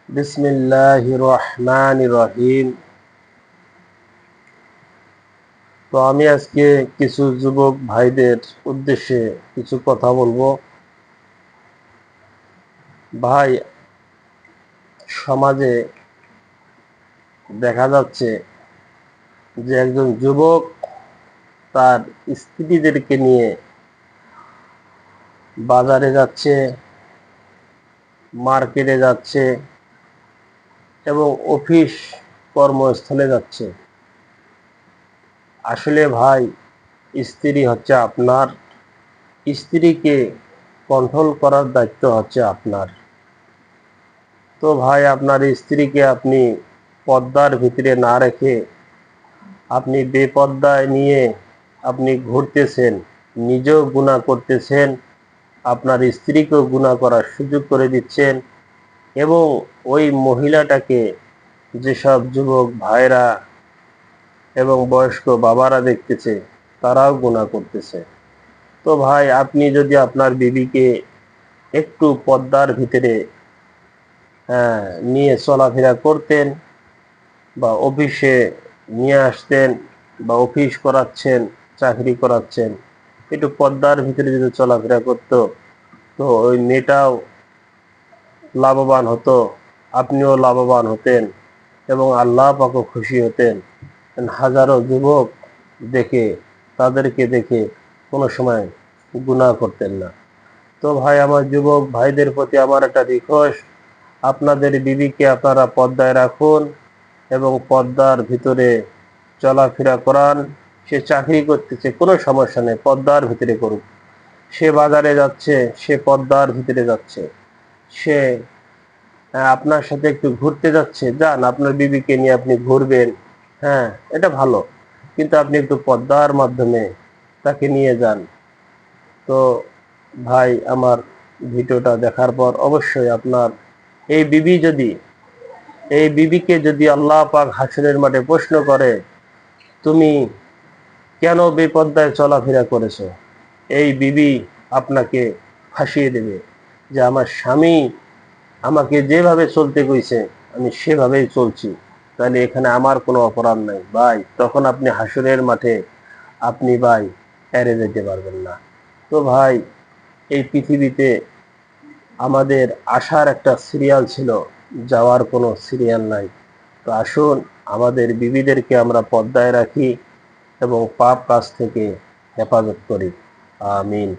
বিসমিল্লাহির রহমানির রহিম। তো আমি আজকে কিছু যুবক ভাইদের উদ্দেশ্যে কিছু কথা বলবো। ভাই, সমাজে দেখা যাচ্ছে যে একজন যুবক তার স্ত্রীদেরকে নিয়ে বাজারে যাচ্ছে, মার্কেটে যাচ্ছে এবং অফিস কর্মস্থলে যাচ্ছে। আসলে ভাই, স্ত্রী হচ্ছে আপনার, স্ত্রীকে কন্ট্রোল করার দায়িত্ব হচ্ছে আপনার। তো ভাই, আপনার স্ত্রীকে আপনি পর্দার ভিতরে না রেখে আপনি বেপর্দায় নিয়ে আপনি ঘুরতেছেন, নিজেও গুনাহ করতেছেন, আপনার স্ত্রীকেও গুনাহ করার সুযোগ করে দিচ্ছেন এবং ওই মহিলাটাকে যেসব যুবক ভাইরা এবং বয়স্ক বাবারা দেখতেছে তারাও গুনাহ করতেছে। তো ভাই, আপনি যদি আপনার বিবিকে একটু পর্দার ভিতরে নিয়ে চলাফেরা করতেন বা অফিসে নিয়ে আসতেন বা অফিস করাচ্ছেন, চাকরি করাচ্ছেন, একটু পর্দার ভিতরে যদি চলাফেরা করতো তো ওই মেয়েটাও লাভবান হতো, আপনিও লাভবান হতেন এবং আল্লাহ পাকও খুশি হতেন। হাজারো যুবক দেখে, তাদেরকে দেখে কোনো সময় গুনাহ করতেন না। তো ভাই, আমার যুবক ভাইদের প্রতি আমার একটা রিকোয়েস্ট, আপনাদের বিবিকে আপনারা পর্দায় রাখুন এবং পর্দার ভিতরে চলাফেরা করান। সে চাকরি করতেছে, কোনো সমস্যা নেই, পর্দার ভিতরে করুক। সে বাজারে যাচ্ছে, সে পর্দার ভিতরে যাচ্ছে। সে আপনার সাথে একটু ঘুরতে যাচ্ছে, যান, আপনার বিবিকে নিয়ে আপনি ঘুরবেন, হ্যাঁ, এটা ভালো, কিন্তু আপনি একটু পর্দার মাধ্যমে তাকে নিয়ে যান। তো ভাই, আমার ভিডিওটা দেখার পর অবশ্যই আপনার এই বিবি যদি এই বিবিকে যদি আল্লাহ পাক হাসরের মাঠে প্রশ্ন করে, তুমি কেন বেপর্দায় চলাফেরা করেছো, এই বিবি আপনাকে ফাঁসিয়ে দেবে যে আমার স্বামী আমাকে যেভাবে চলতে কইছে আমি সেভাবেই চলছি, তাহলে এখানে আমার কোনো অপরাধ নাই। ভাই, তখন আপনি হাসরের মাঠে আপনি ভাই এড়ে যেতে পারবেন না। তো ভাই, এই পৃথিবীতে আমাদের আসার একটা সিরিয়াল ছিল, যাওয়ার কোনো সিরিয়াল নাই। তো আসুন, আমাদের বিবিদেরকে আমরা পর্দায় রাখি এবং পাপ কাজ থেকে হেফাজত করি। আমিন।